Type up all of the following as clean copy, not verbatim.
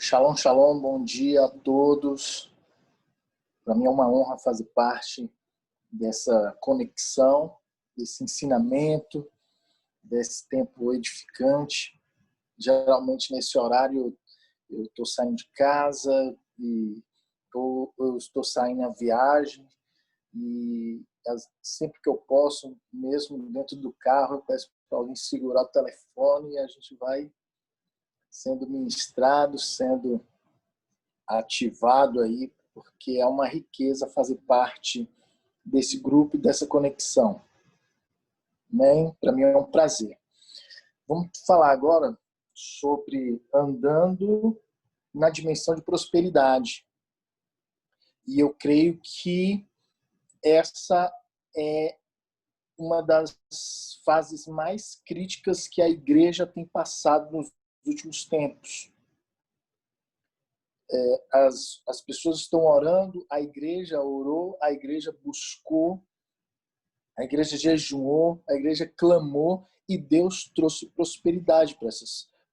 Shalom, shalom, bom dia a todos. Para mim é uma honra fazer parte dessa conexão, desse ensinamento, desse tempo edificante. Geralmente nesse horário eu estou saindo de casa e eu estou saindo a viagem e sempre que eu posso, mesmo dentro do carro, eu peço para alguém segurar o telefone e a gente vai sendo ministrado, sendo ativado aí, porque é uma riqueza fazer parte desse grupo e dessa conexão. Para mim é um prazer. Vamos falar agora sobre andando na dimensão de prosperidade. E eu creio que essa é uma das fases mais críticas que a igreja tem passado nos últimos tempos. As pessoas estão orando, a igreja orou, a igreja buscou, a igreja jejuou, a igreja clamou e Deus trouxe prosperidade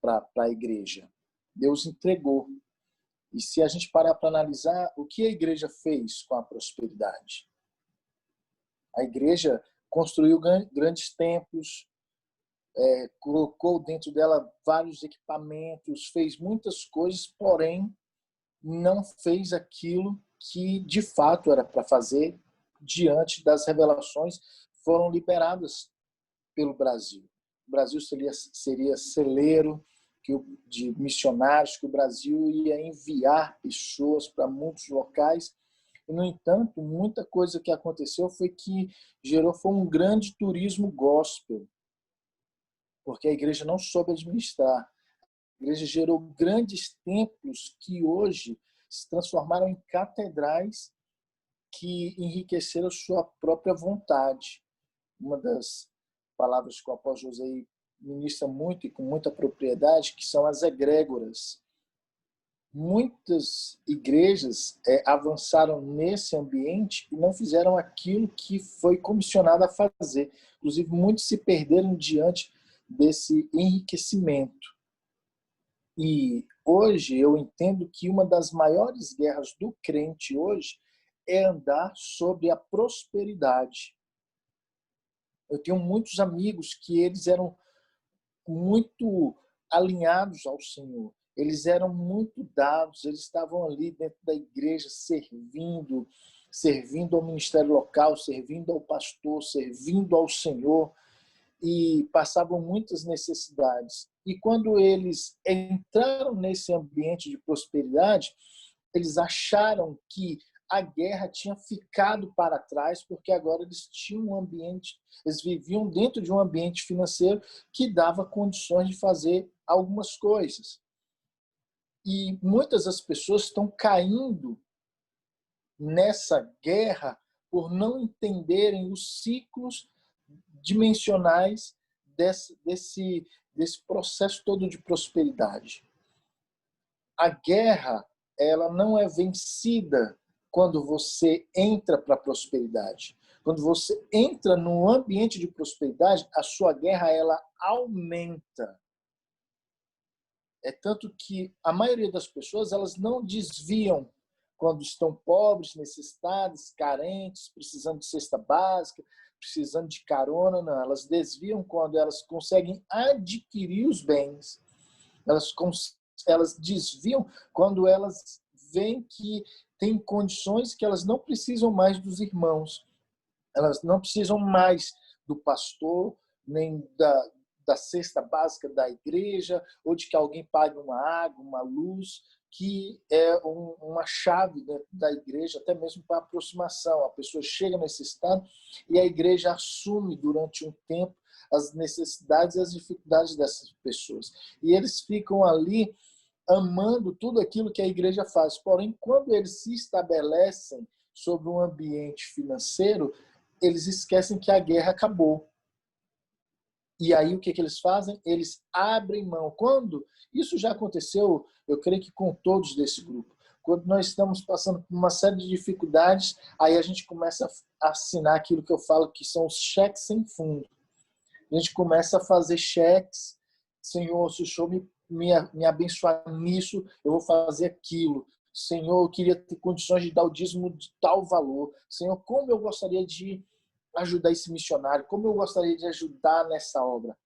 para a igreja. Deus entregou. E se a gente parar para analisar, o que a igreja fez com a prosperidade? A igreja construiu grandes templos, colocou dentro dela vários equipamentos, fez muitas coisas, porém não fez aquilo que de fato era para fazer diante das revelações que foram liberadas pelo Brasil. O Brasil seria celeiro de missionários, que o Brasil ia enviar pessoas para muitos locais. E, no entanto, muita coisa que aconteceu foi um grande turismo gospel, porque a igreja não soube administrar. A igreja gerou grandes templos que hoje se transformaram em catedrais que enriqueceram sua própria vontade. Uma das palavras que o apóstolo José ministra muito e com muita propriedade, que são as egrégoras. Muitas igrejas avançaram nesse ambiente e não fizeram aquilo que foi comissionado a fazer. Inclusive, muitos se perderam diante desse enriquecimento. E hoje eu entendo que uma das maiores guerras do crente hoje é andar sobre a prosperidade. Eu tenho muitos amigos que eles eram muito alinhados ao Senhor. Eles eram muito dados, eles estavam ali dentro da igreja servindo ao ministério local, servindo ao pastor, servindo ao Senhor, e passavam muitas necessidades. E quando eles entraram nesse ambiente de prosperidade, eles acharam que a guerra tinha ficado para trás, porque agora eles tinham um ambiente, eles viviam dentro de um ambiente financeiro que dava condições de fazer algumas coisas. E muitas das pessoas estão caindo nessa guerra por não entenderem os ciclos dimensionais desse processo todo de prosperidade. A guerra, ela não é vencida quando você entra para a prosperidade. Quando você entra num ambiente de prosperidade, a sua guerra ela aumenta. É tanto que a maioria das pessoas elas não desviam quando estão pobres, necessitadas, carentes, precisando de cesta básica, precisando de carona, não. Elas desviam quando elas conseguem adquirir os bens. Elas desviam quando elas veem que tem condições que elas não precisam mais dos irmãos. Elas não precisam mais do pastor, nem da cesta básica da igreja, ou de que alguém pague uma água, uma luz, que é uma chave dentro da igreja, até mesmo para aproximação. A pessoa chega nesse estado e a igreja assume durante um tempo as necessidades e as dificuldades dessas pessoas. E eles ficam ali amando tudo aquilo que a igreja faz. Porém, quando eles se estabelecem sobre um ambiente financeiro, eles esquecem que a guerra acabou. E aí o que eles fazem? Eles abrem mão. Quando isso já aconteceu, eu creio que com todos desse grupo. Quando nós estamos passando por uma série de dificuldades, aí a gente começa a assinar aquilo que eu falo que são os cheques sem fundo. A gente começa a fazer cheques. Senhor, se o Senhor me me abençoar nisso, eu vou fazer aquilo. Senhor, eu queria ter condições de dar o dízimo de tal valor. Senhor, como eu gostaria de ajudar esse missionário, como eu gostaria de ajudar nessa obra.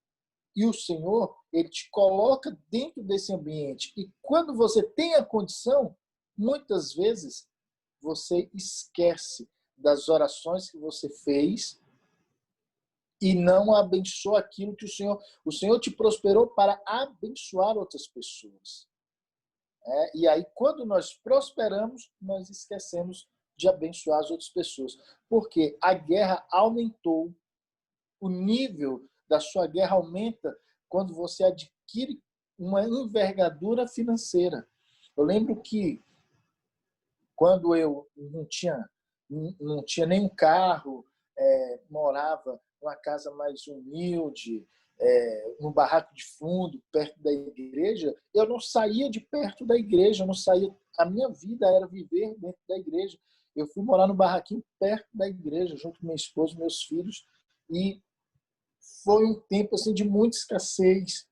E o Senhor, ele te coloca dentro desse ambiente. E quando você tem a condição, muitas vezes você esquece das orações que você fez e não abençoa aquilo que o Senhor te prosperou para abençoar outras pessoas. E aí, quando nós prosperamos, nós esquecemos de abençoar as outras pessoas. Porque a guerra aumentou, o nível da sua guerra aumenta quando você adquire uma envergadura financeira. Eu lembro que quando eu não tinha nenhum carro, morava numa casa mais humilde, num barraco de fundo, perto da igreja, eu não saía de perto da igreja, eu não saía. A minha vida era viver dentro da igreja. Eu fui morar no barraquinho perto da igreja, junto com minha esposa e meus filhos, e foi um tempo assim de muita escassez,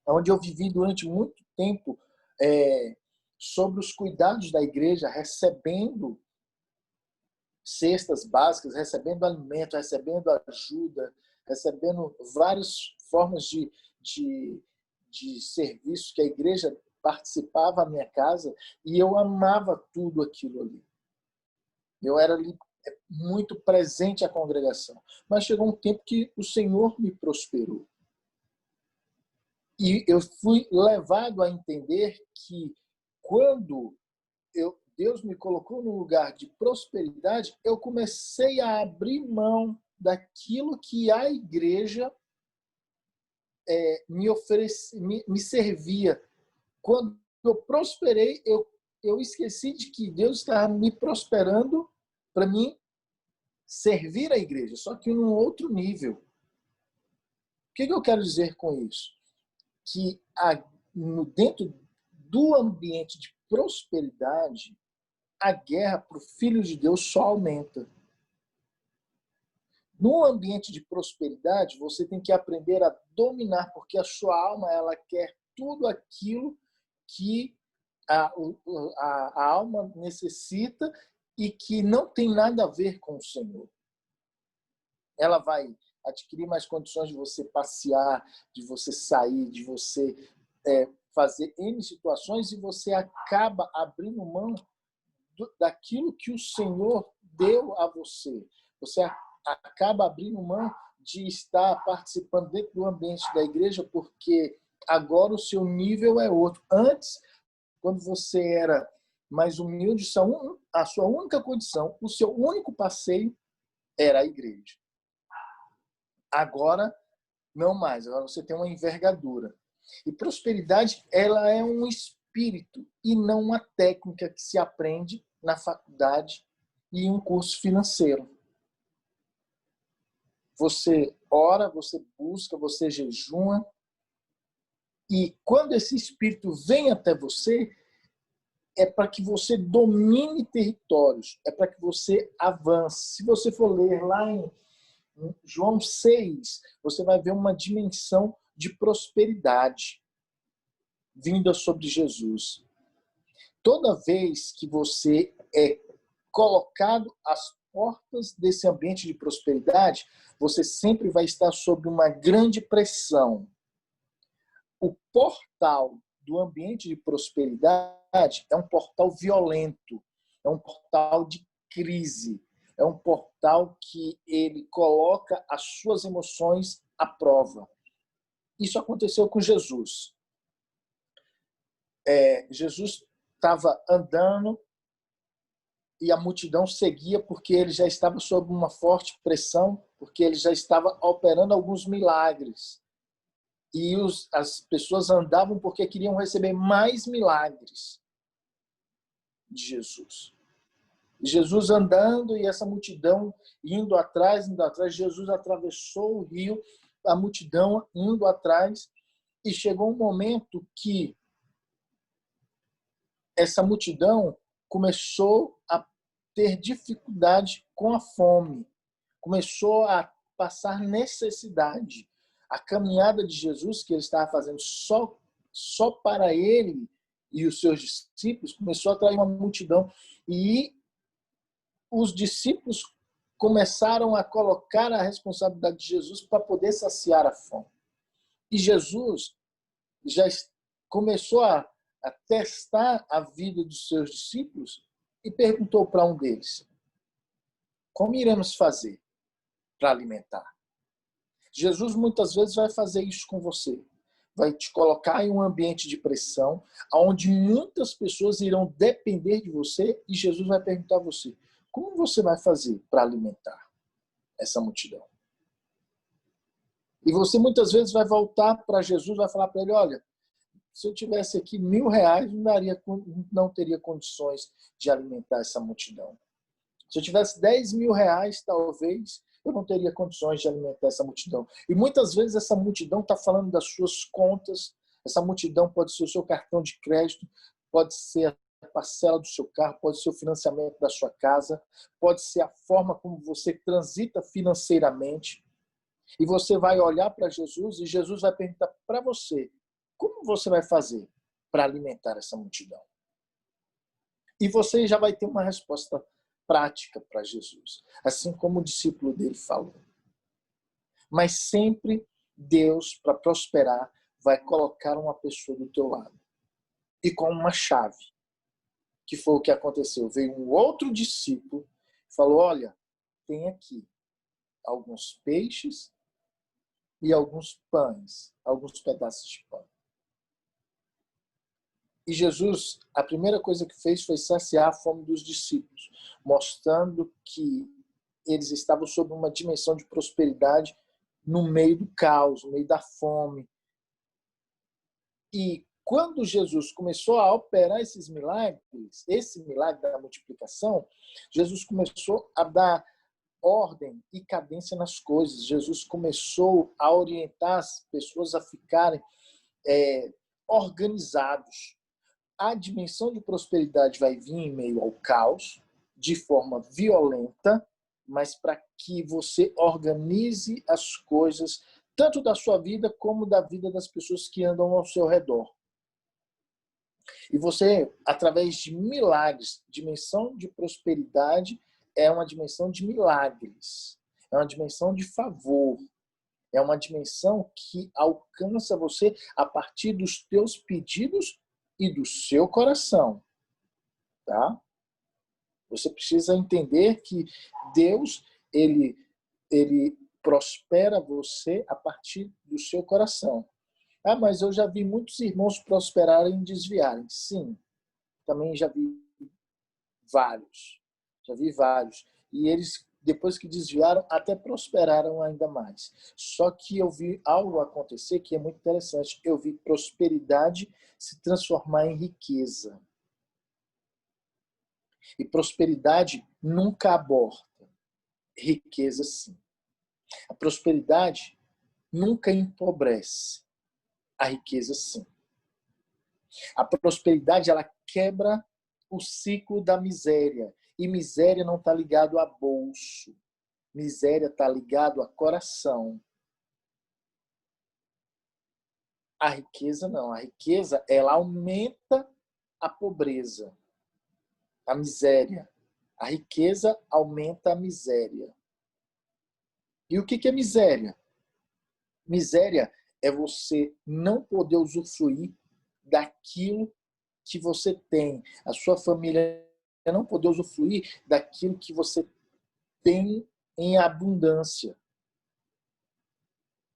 onde eu vivi durante muito tempo sobre os cuidados da igreja, recebendo cestas básicas, recebendo alimento, recebendo ajuda, recebendo várias formas de serviço que a igreja participava na minha casa, e eu amava tudo aquilo ali. Eu era ali muito presente à congregação. Mas chegou um tempo que o Senhor me prosperou. E eu fui levado a entender que quando Deus me colocou num lugar de prosperidade, eu comecei a abrir mão daquilo que a igreja me servia. Quando eu prosperei, eu esqueci de que Deus estava me prosperando para mim servir a igreja, só que num outro nível. O que eu quero dizer com isso? Que dentro do ambiente de prosperidade, a guerra para o Filho de Deus só aumenta. No ambiente de prosperidade, você tem que aprender a dominar, porque a sua alma ela quer tudo aquilo que a alma necessita e que não tem nada a ver com o Senhor. Ela vai adquirir mais condições de você passear, de você sair, de você fazer N situações, e você acaba abrindo mão daquilo que o Senhor deu a você. Você acaba abrindo mão de estar participando dentro do ambiente da igreja, porque agora o seu nível é outro. Antes, quando você era mais humilde, a sua única condição, o seu único passeio era a igreja. Agora, não mais. Agora você tem uma envergadura. E prosperidade, ela é um espírito e não uma técnica que se aprende na faculdade e em um curso financeiro. Você ora, você busca, você jejuma, e quando esse espírito vem até você, é para que você domine territórios, é para que você avance. Se você for ler lá em João 6, você vai ver uma dimensão de prosperidade vinda sobre Jesus. Toda vez que você é colocado às portas desse ambiente de prosperidade, você sempre vai estar sob uma grande pressão. O portal do ambiente de prosperidade é um portal violento, é um portal de crise, é um portal que ele coloca as suas emoções à prova. Isso aconteceu com Jesus. Jesus estava andando e a multidão seguia porque ele já estava sob uma forte pressão, porque ele já estava operando alguns milagres. E as pessoas andavam porque queriam receber mais milagres de Jesus. Jesus andando e essa multidão indo atrás, Jesus atravessou o rio, a multidão indo atrás, e chegou um momento que essa multidão começou a ter dificuldade com a fome, começou a passar necessidade. A caminhada de Jesus, que ele estava fazendo só só para ele e os seus discípulos, começou a atrair uma multidão. E os discípulos começaram a colocar a responsabilidade de Jesus para poder saciar a fome. E Jesus já começou a testar a vida dos seus discípulos e perguntou para um deles: como iremos fazer para alimentar? Jesus muitas vezes vai fazer isso com você. Vai te colocar em um ambiente de pressão, onde muitas pessoas irão depender de você, e Jesus vai perguntar a você: como você vai fazer para alimentar essa multidão? E você muitas vezes vai voltar para Jesus, vai falar para ele: olha, se eu tivesse aqui R$1.000, não teria condições de alimentar essa multidão. Se eu tivesse R$10.000, talvez eu não teria condições de alimentar essa multidão. E muitas vezes essa multidão está falando das suas contas, essa multidão pode ser o seu cartão de crédito, pode ser a parcela do seu carro, pode ser o financiamento da sua casa, pode ser a forma como você transita financeiramente. E você vai olhar para Jesus e Jesus vai perguntar para você: como você vai fazer para alimentar essa multidão? E você já vai ter uma resposta prática para Jesus, assim como o discípulo dele falou. Mas sempre Deus, para prosperar, vai colocar uma pessoa do teu lado. E com uma chave, que foi o que aconteceu. Veio um outro discípulo e falou: olha, tem aqui alguns peixes e alguns pães, alguns pedaços de pão. E Jesus, a primeira coisa que fez foi saciar a fome dos discípulos, mostrando que eles estavam sob uma dimensão de prosperidade no meio do caos, no meio da fome. E quando Jesus começou a operar esses milagres, esse milagre da multiplicação, Jesus começou a dar ordem e cadência nas coisas. Jesus começou a orientar as pessoas a ficarem organizados. A dimensão de prosperidade vai vir em meio ao caos, de forma violenta, mas para que você organize as coisas, tanto da sua vida como da vida das pessoas que andam ao seu redor. E você, através de milagres, dimensão de prosperidade é uma dimensão de milagres, é uma dimensão de favor, é uma dimensão que alcança você a partir dos teus pedidos e do seu coração, tá? Você precisa entender que Deus, ele prospera você a partir do seu coração. Ah, mas eu já vi muitos irmãos prosperarem e desviarem. Sim, também já vi vários. Já vi vários. E eles, depois que desviaram, até prosperaram ainda mais. Só que eu vi algo acontecer que é muito interessante. Eu vi prosperidade se transformar em riqueza. E prosperidade nunca aborta. Riqueza, sim. A prosperidade nunca empobrece. A riqueza, sim. A prosperidade, ela quebra o ciclo da miséria. E miséria não está ligado a bolso. Miséria está ligado a coração. A riqueza não. A riqueza, ela aumenta a pobreza, a miséria. A riqueza aumenta a miséria. E o que é miséria? Miséria é você não poder usufruir daquilo que você tem. A sua família não poder usufruir daquilo que você tem em abundância.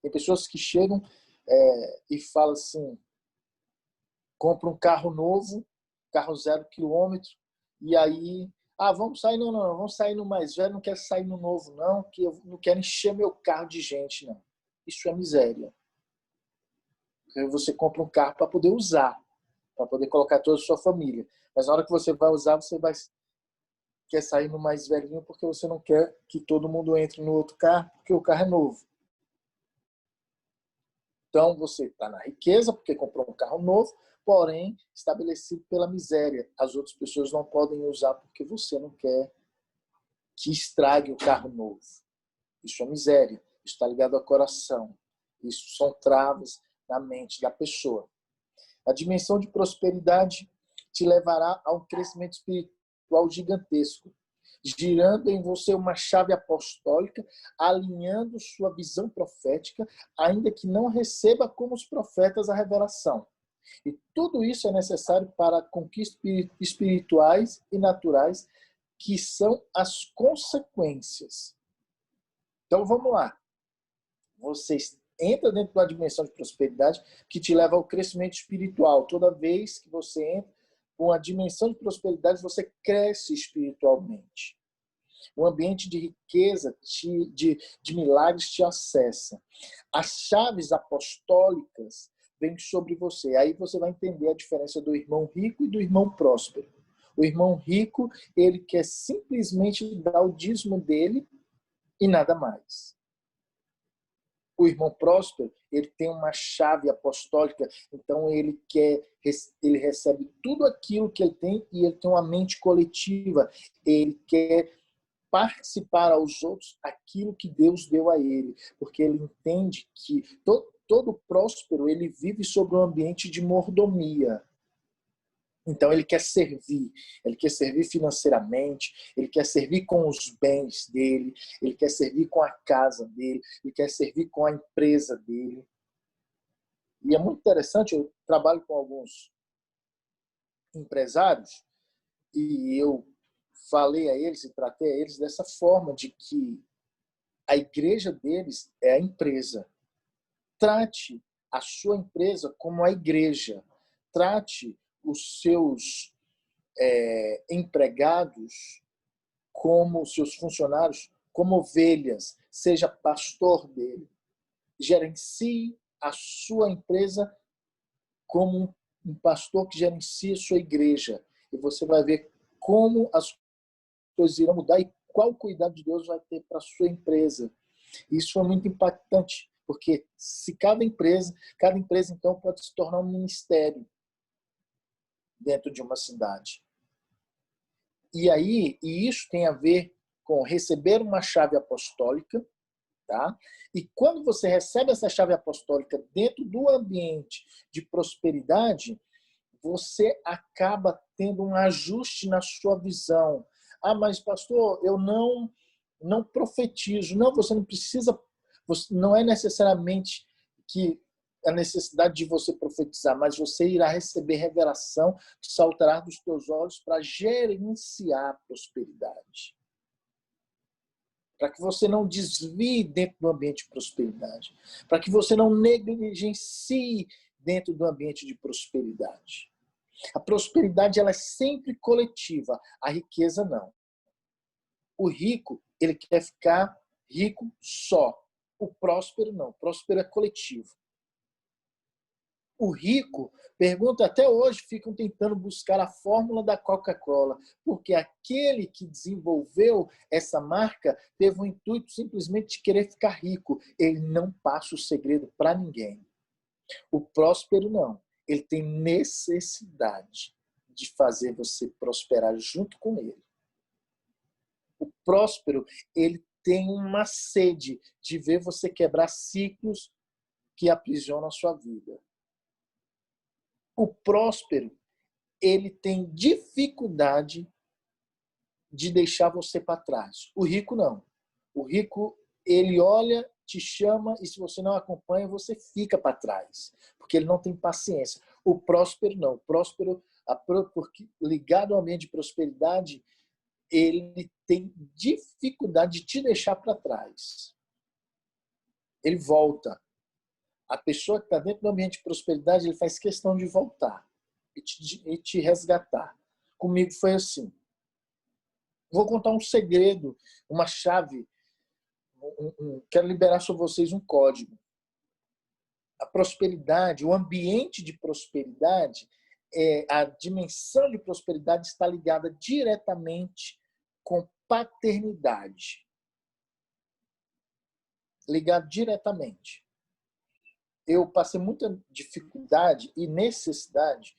Tem pessoas que chegam e falam assim, compra um carro novo, carro 0 quilômetro, e aí, vamos sair, não, vamos sair no mais velho, não quero sair no novo, não, que eu não quero encher meu carro de gente, não. Isso é miséria. Você compra um carro para poder usar, para poder colocar toda a sua família. Mas na hora que você vai usar, você quer sair no mais velhinho porque você não quer que todo mundo entre no outro carro, porque o carro é novo. Então, você está na riqueza porque comprou um carro novo, porém estabelecido pela miséria. As outras pessoas não podem usar porque você não quer que estrague o carro novo. Isso é miséria. Isso está ligado ao coração. Isso são travas na mente da pessoa. A dimensão de prosperidade te levará a um crescimento espiritual gigantesco, girando em você uma chave apostólica, alinhando sua visão profética, ainda que não receba como os profetas a revelação. E tudo isso é necessário para conquistas espirituais e naturais, que são as consequências. Então vamos lá. Você entra dentro da dimensão de prosperidade que te leva ao crescimento espiritual. Toda vez que você entra com a dimensão de prosperidade, você cresce espiritualmente. Um ambiente de riqueza, de milagres te acessa. As chaves apostólicas vêm sobre você. Aí você vai entender a diferença do irmão rico e do irmão próspero. O irmão rico, ele quer simplesmente dar o dízimo dele e nada mais. O irmão próspero, ele tem uma chave apostólica, então ele recebe tudo aquilo que ele tem e ele tem uma mente coletiva. Ele quer participar aos outros aquilo que Deus deu a ele, porque ele entende que todo próspero, ele vive sobre um ambiente de mordomia. Então ele quer servir financeiramente, ele quer servir com os bens dele, ele quer servir com a casa dele, ele quer servir com a empresa dele. E é muito interessante, eu trabalho com alguns empresários e eu falei a eles e tratei a eles dessa forma, de que a igreja deles é a empresa. Trate a sua empresa como a igreja. Trate os seus empregados como seus funcionários, como ovelhas. Seja pastor dele. Gerencie a sua empresa como um pastor que gerencia a sua igreja. E você vai ver como as coisas irão mudar e qual cuidado de Deus vai ter para a sua empresa. Isso é muito impactante, porque se cada empresa então pode se tornar um ministério dentro de uma cidade. E isso tem a ver com receber uma chave apostólica, tá? E quando você recebe essa chave apostólica dentro do ambiente de prosperidade, você acaba tendo um ajuste na sua visão. Ah, mas pastor, eu não profetizo. Não, você não precisa, não é necessariamente que a necessidade de você profetizar, mas você irá receber revelação que saltará dos teus olhos para gerenciar a prosperidade. Para que você não desvie dentro do ambiente de prosperidade. Para que você não negligencie dentro do ambiente de prosperidade. A prosperidade, ela é sempre coletiva, a riqueza não. O rico, ele quer ficar rico só. O próspero não, o próspero é coletivo. O rico, pergunta até hoje, ficam tentando buscar a fórmula da Coca-Cola, porque aquele que desenvolveu essa marca teve o intuito simplesmente de querer ficar rico. Ele não passa o segredo para ninguém. O próspero não. Ele tem necessidade de fazer você prosperar junto com ele. O próspero, ele tem uma sede de ver você quebrar ciclos que aprisionam a sua vida. O próspero, ele tem dificuldade de deixar você para trás. O rico não. O rico, ele olha, te chama e se você não acompanha, você fica para trás, porque ele não tem paciência. O próspero não. O próspero, porque ligado ao ambiente de prosperidade, ele tem dificuldade de te deixar para trás. Ele volta. A pessoa que está dentro do ambiente de prosperidade, ele faz questão de voltar e te resgatar. Comigo foi assim. Vou contar um segredo, uma chave. Quero liberar sobre vocês um código. A prosperidade, o ambiente de prosperidade, a dimensão de prosperidade está ligada diretamente com paternidade. Ligado diretamente. Eu passei muita dificuldade e necessidade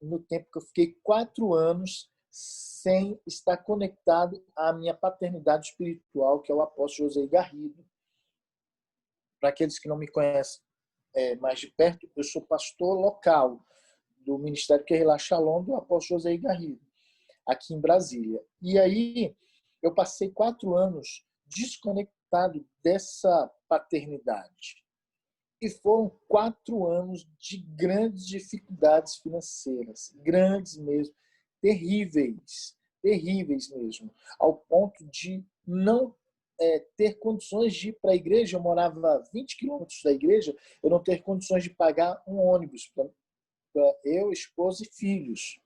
no tempo que eu fiquei 4 anos sem estar conectado à minha paternidade espiritual, que é o apóstolo José Garrido. Para aqueles que não me conhecem, mais de perto, eu sou pastor local do Ministério Querrilá Shalom, do apóstolo José Garrido, aqui em Brasília. E aí eu passei 4 anos desconectado dessa paternidade. E foram 4 anos de grandes dificuldades financeiras, grandes mesmo, terríveis, terríveis mesmo, ao ponto de não ter condições de ir para a igreja. Eu morava a 20 quilômetros da igreja, eu não ter condições de pagar um ônibus para eu, esposa e filhos.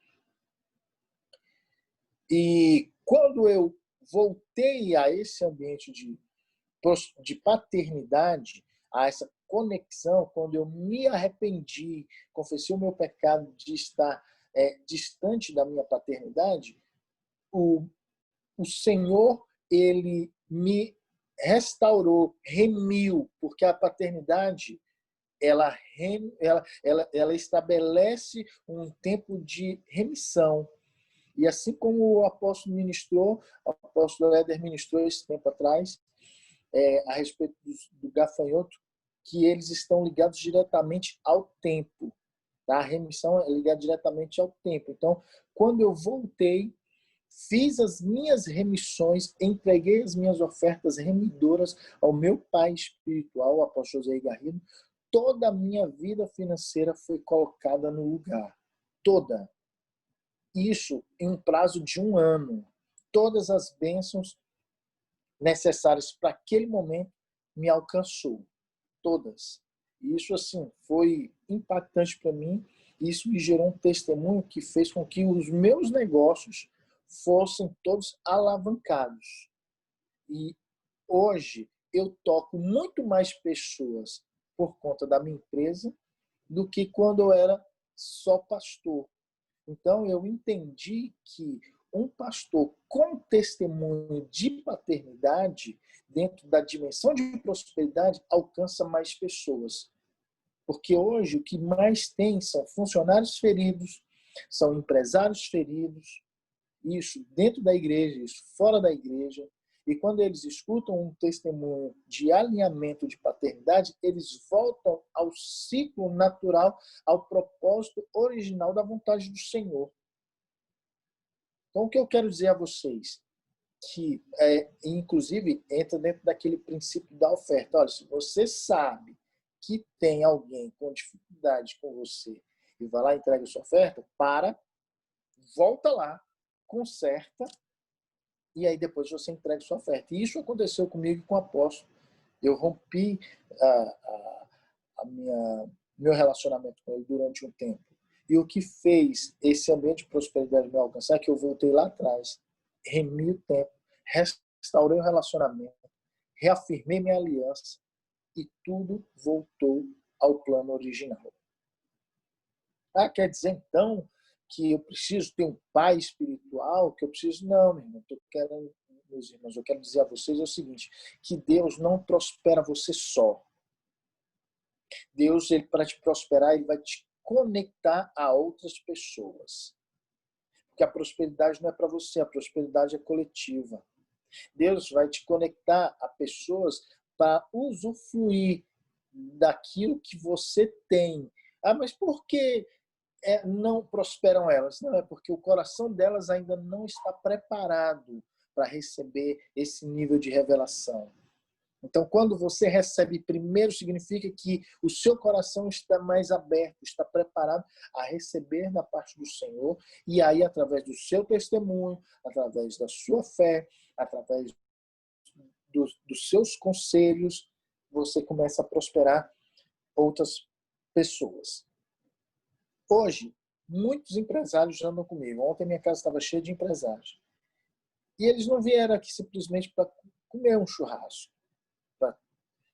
E quando eu voltei a esse ambiente de paternidade, a essa conexão, quando eu me arrependi, confessei o meu pecado de estar distante da minha paternidade, o Senhor, ele me restaurou, remiu, porque a paternidade, ela estabelece um tempo de remissão. E assim como o apóstolo ministrou, o apóstolo Éder ministrou esse tempo atrás, a respeito do gafanhoto, que eles estão ligados diretamente ao tempo. Tá? A remissão é ligada diretamente ao tempo. Então, quando eu voltei, fiz as minhas remissões, entreguei as minhas ofertas remidoras ao meu pai espiritual, o apóstolo José Garrido, toda a minha vida financeira foi colocada no lugar. Toda. Isso em um prazo de 1 ano. Todas as bênçãos necessárias para aquele momento me alcançou. Todas. E isso, assim, foi impactante para mim. Isso me gerou um testemunho que fez com que os meus negócios fossem todos alavancados. E hoje eu toco muito mais pessoas por conta da minha empresa do que quando eu era só pastor. Então eu entendi que um pastor com testemunho de paternidade, dentro da dimensão de prosperidade, alcança mais pessoas. Porque hoje o que mais tem são funcionários feridos, são empresários feridos, isso dentro da igreja, isso fora da igreja. E quando eles escutam um testemunho de alinhamento de paternidade, eles voltam ao ciclo natural, ao propósito original da vontade do Senhor. Então, o que eu quero dizer a vocês, que inclusive entra dentro daquele princípio da oferta. Olha, se você sabe que tem alguém com dificuldade com você e vai lá e entrega a sua oferta, volta lá, conserta, e aí depois você entrega a sua oferta. E isso aconteceu comigo e com o apóstolo. Eu rompi meu relacionamento com ele durante um tempo. E o que fez esse ambiente de prosperidade me alcançar é que eu voltei lá atrás, remi o tempo, restaurei o relacionamento, reafirmei minha aliança e tudo voltou ao plano original. Quer dizer, então, que eu preciso ter um pai espiritual, que eu preciso... Não, meu irmão, meus irmãos, eu quero dizer a vocês o seguinte, que Deus não prospera você só. Deus, para te prosperar, ele vai te conectar a outras pessoas. Porque a prosperidade não é para você, a prosperidade é coletiva. Deus vai te conectar a pessoas para usufruir daquilo que você tem. Mas por que não prosperam elas? Não, é porque o coração delas ainda não está preparado para receber esse nível de revelação. Então, quando você recebe primeiro, significa que o seu coração está mais aberto, está preparado a receber da parte do Senhor. E aí, através do seu testemunho, através da sua fé, através dos seus conselhos, você começa a prosperar outras pessoas. Hoje, muitos empresários andam comigo. Ontem minha casa estava cheia de empresários. E eles não vieram aqui simplesmente para comer um churrasco, para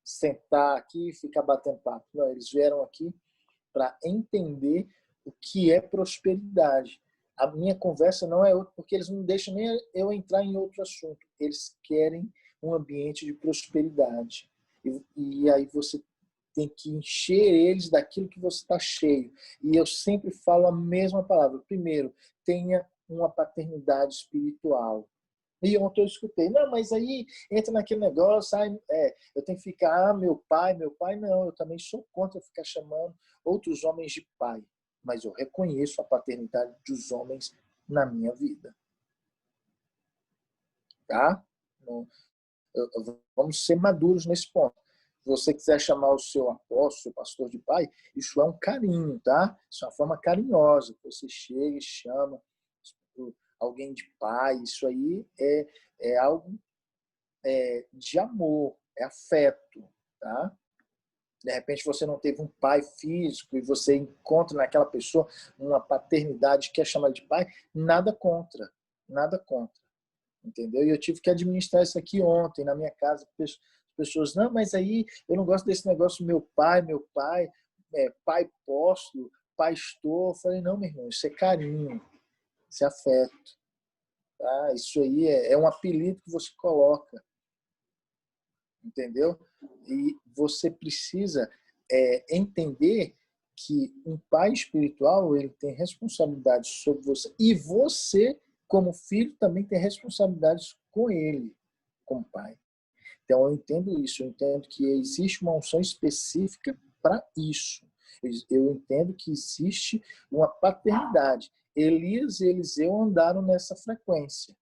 sentar aqui e ficar batendo papo. Não, eles vieram aqui para entender o que é prosperidade. A minha conversa não é outra, porque eles não deixam nem eu entrar em outro assunto. Eles querem um ambiente de prosperidade. E aí você tem que encher eles daquilo que você está cheio. E eu sempre falo a mesma palavra. Primeiro, tenha uma paternidade espiritual. E ontem eu escutei, não, mas aí entra naquele negócio, eu tenho que ficar, meu pai, não, eu também sou contra ficar chamando outros homens de pai, mas eu reconheço a paternidade dos homens na minha vida, tá? Vamos ser maduros nesse ponto. Se você quiser chamar o seu apóstolo, seu pastor de pai, isso é um carinho, tá? Isso é uma forma carinhosa. Você chega e chama alguém de pai. Isso aí é algo de amor, é afeto, tá? De repente você não teve um pai físico e você encontra naquela pessoa uma paternidade que é chamada de pai, nada contra, nada contra. Entendeu? E eu tive que administrar isso aqui ontem na minha casa. Pessoas, não, mas aí eu não gosto desse negócio, meu pai, pai apóstolo, pastor. Eu falei, não, meu irmão, isso é carinho, isso é afeto. Tá? Isso aí é um apelido que você coloca, entendeu? E você precisa entender que um pai espiritual ele tem responsabilidade sobre você e você como filho também tem responsabilidades com ele como pai. Então eu entendo isso, eu entendo que existe uma unção específica para isso. Eu entendo que existe uma paternidade. Elias e Eliseu andaram nessa frequência.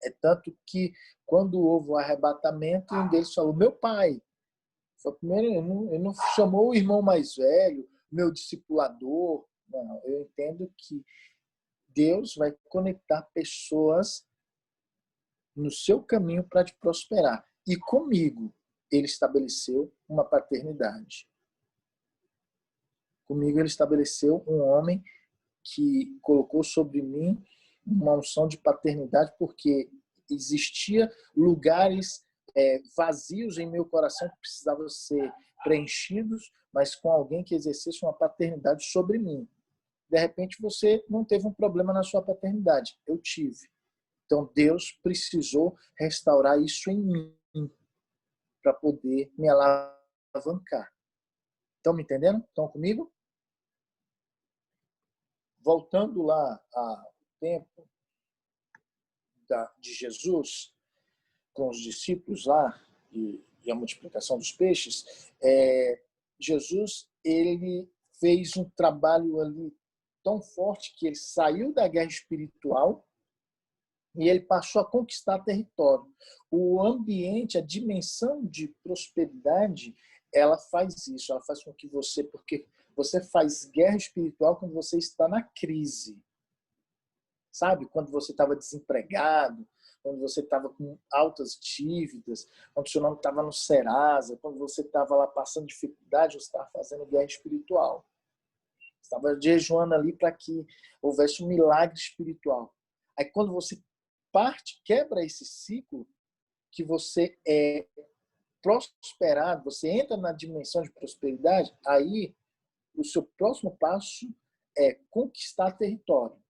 É tanto que quando houve o arrebatamento, um deles falou, meu pai. Foi primeiro, ele não chamou o irmão mais velho, meu discipulador. Não, eu entendo que Deus vai conectar pessoas no seu caminho para te prosperar. E comigo, ele estabeleceu uma paternidade. Comigo, ele estabeleceu um homem que colocou sobre mim uma unção de paternidade, porque existia lugares vazios em meu coração que precisavam ser preenchidos, mas com alguém que exercesse uma paternidade sobre mim. De repente, você não teve um problema na sua paternidade. Eu tive. Então, Deus precisou restaurar isso em mim para poder me alavancar. Estão me entendendo? Estão comigo? Voltando lá ao tempo de Jesus, com os discípulos lá, e a multiplicação dos peixes, Jesus ele fez um trabalho ali tão forte que ele saiu da guerra espiritual e ele passou a conquistar território. O ambiente, a dimensão de prosperidade, ela faz isso, ela faz com que você, porque você faz guerra espiritual quando você está na crise. Sabe? Quando você estava desempregado, quando você estava com altas dívidas, quando o seu nome estava no Serasa, quando você estava lá passando dificuldade, você estava fazendo guerra espiritual. Você estava jejuando ali para que houvesse um milagre espiritual. Aí quando você quebra esse ciclo, que você é prosperado, você entra na dimensão de prosperidade, aí o seu próximo passo é conquistar território.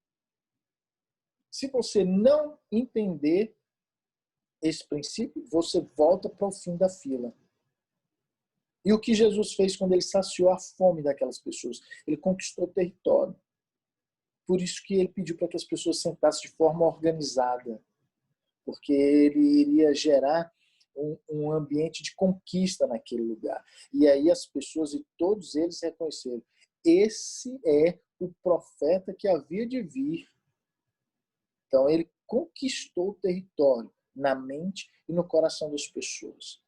Se você não entender esse princípio, você volta para o fim da fila. E o que Jesus fez quando ele saciou a fome daquelas pessoas? Ele conquistou o território. Por isso que ele pediu para que as pessoas sentassem de forma organizada, porque ele iria gerar um ambiente de conquista naquele lugar. E aí as pessoas, e todos eles reconheceram, esse é o profeta que havia de vir. Então ele conquistou o território na mente e no coração das pessoas.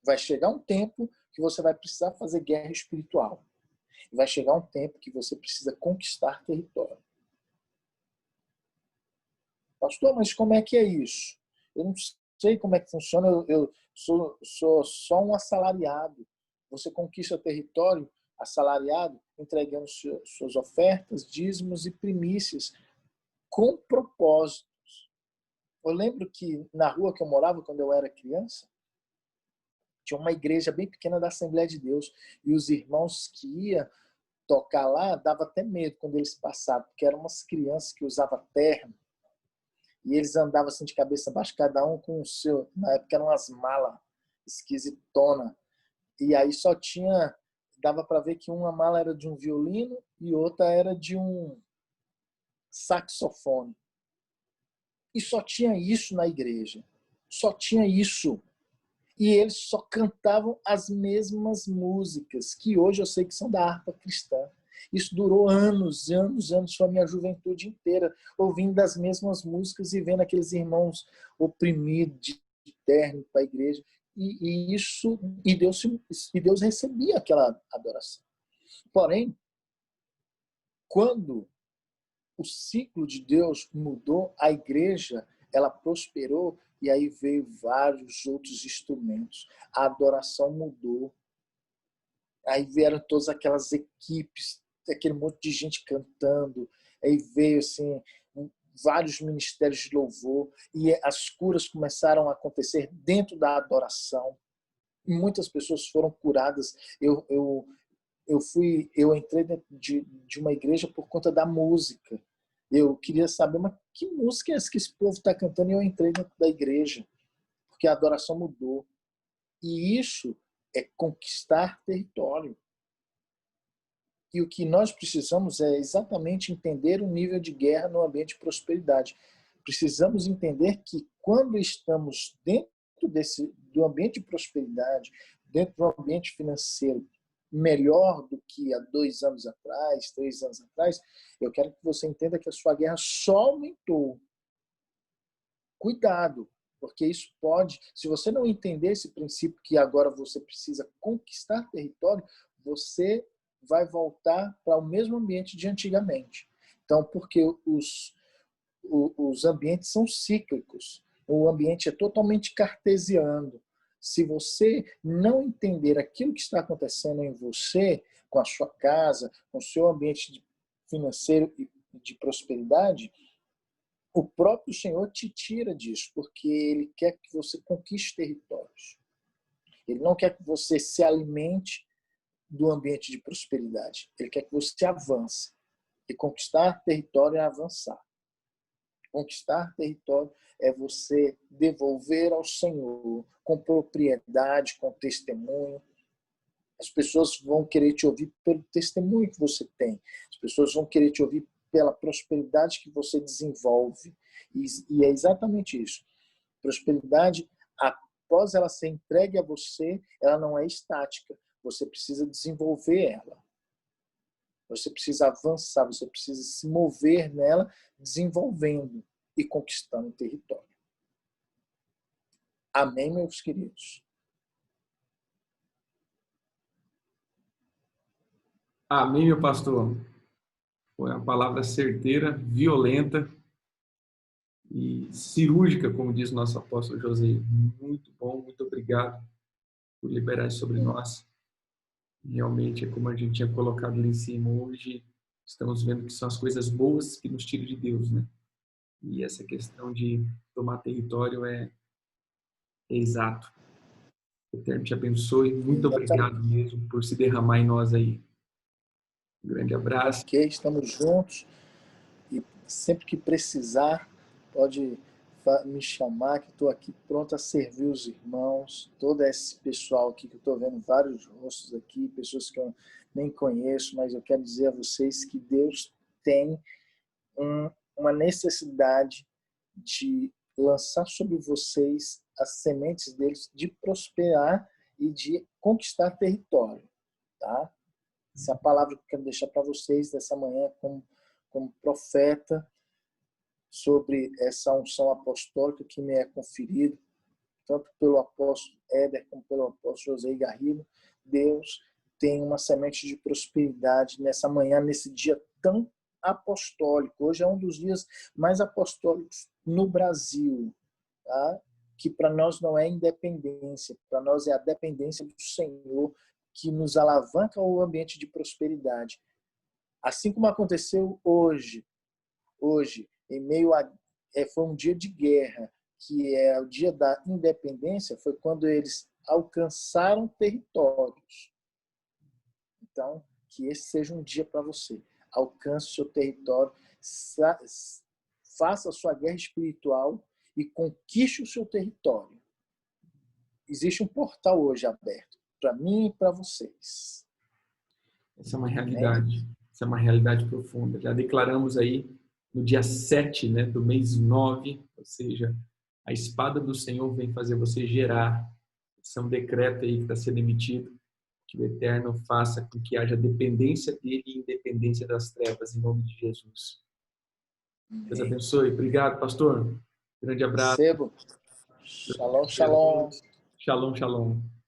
Vai chegar um tempo que você vai precisar fazer guerra espiritual. Vai chegar um tempo que você precisa conquistar território. Pastor, mas como é que é isso? Eu não sei como é que funciona, eu sou só um assalariado. Você conquista território assalariado, entregando suas ofertas, dízimos e primícias com propósitos. Eu lembro que na rua que eu morava, quando eu era criança, tinha uma igreja bem pequena da Assembleia de Deus. E os irmãos que iam tocar lá, dava até medo quando eles passavam, porque eram umas crianças que usavam terno. E eles andavam assim de cabeça baixa, cada um com o seu. Na época eram umas malas esquisitonas. E aí só tinha. Dava para ver que uma mala era de um violino e outra era de um saxofone. E só tinha isso na igreja. Só tinha isso. E eles só cantavam as mesmas músicas, que hoje eu sei que são da harpa cristã. Isso durou anos, anos, anos, foi a minha juventude inteira, ouvindo as mesmas músicas e vendo aqueles irmãos oprimidos de terno para a igreja. E Deus recebia aquela adoração. Porém, quando o ciclo de Deus mudou, a igreja, ela prosperou, e aí veio vários outros instrumentos. A adoração mudou. Aí vieram todas aquelas equipes, aquele monte de gente cantando. Aí veio assim vários ministérios de louvor, e as curas começaram a acontecer dentro da adoração. E muitas pessoas foram curadas. Eu entrei dentro de uma igreja por conta da música. Eu queria saber, mas que música é essa que esse povo está cantando? E eu entrei dentro da igreja, porque a adoração mudou. E isso é conquistar território. E o que nós precisamos é exatamente entender o nível de guerra no ambiente de prosperidade. Precisamos entender que quando estamos dentro do ambiente de prosperidade, dentro do ambiente financeiro, melhor do que há 2 anos atrás, 3 anos atrás, eu quero que você entenda que a sua guerra só aumentou. Cuidado, porque isso pode, se você não entender esse princípio que agora você precisa conquistar território, você vai voltar para o mesmo ambiente de antigamente. Então, porque os ambientes são cíclicos, o ambiente é totalmente cartesiano. Se você não entender aquilo que está acontecendo em você, com a sua casa, com o seu ambiente financeiro e de prosperidade, o próprio Senhor te tira disso, porque Ele quer que você conquiste territórios. Ele não quer que você se alimente do ambiente de prosperidade. Ele quer que você avance. E conquistar território é avançar. Conquistar território é você devolver ao Senhor com propriedade, com testemunho. As pessoas vão querer te ouvir pelo testemunho que você tem. As pessoas vão querer te ouvir pela prosperidade que você desenvolve. E é exatamente isso. Prosperidade, após ela ser entregue a você, ela não é estática. Você precisa desenvolver ela. Você precisa avançar, você precisa se mover nela, desenvolvendo e conquistando o território. Amém, meus queridos? Amém, meu pastor. Foi uma palavra certeira, violenta e cirúrgica, como diz o nosso apóstolo José. Muito bom, muito obrigado por liberar isso sobre nós. Realmente, é como a gente tinha colocado ali em cima, hoje estamos vendo que são as coisas boas que nos tiram de Deus, né? E essa questão de tomar território é exato. O Eterno te abençoe. Muito obrigado mesmo por se derramar em nós aí. Um grande abraço. Ok, estamos juntos. E sempre que precisar, pode me chamar, que estou aqui pronto a servir os irmãos, todo esse pessoal aqui, que eu estou vendo vários rostos aqui, pessoas que eu nem conheço, mas eu quero dizer a vocês que Deus tem uma necessidade de lançar sobre vocês as sementes deles, de prosperar e de conquistar território, tá? Essa é a palavra que eu quero deixar para vocês dessa manhã como profeta, sobre essa unção apostólica que me é conferida, tanto pelo apóstolo Éder como pelo apóstolo José Garrido. Deus tem uma semente de prosperidade nessa manhã, nesse dia tão apostólico. Hoje é um dos dias mais apostólicos no Brasil, tá? Que para nós não é independência, para nós é a dependência do Senhor que nos alavanca ao ambiente de prosperidade. Assim como aconteceu hoje, em meio a foi um dia de guerra, que é o dia da independência, foi quando eles alcançaram territórios. Então, que esse seja um dia para você. Alcance o seu território, faça a sua guerra espiritual e conquiste o seu território. Existe um portal hoje aberto para mim e para vocês. Essa é uma realidade. Essa é uma realidade profunda. Já declaramos aí no dia 7, né, do mês 9, ou seja, a espada do Senhor vem fazer você gerar. Esse é um decreto aí que está sendo emitido, que o Eterno faça com que haja dependência dele e independência das trevas, em nome de Jesus. Deus Amém. abençoe. Obrigado, pastor. Grande abraço. Recebo. Deus Shalom, abençoe a shalom. todos. Shalom, shalom.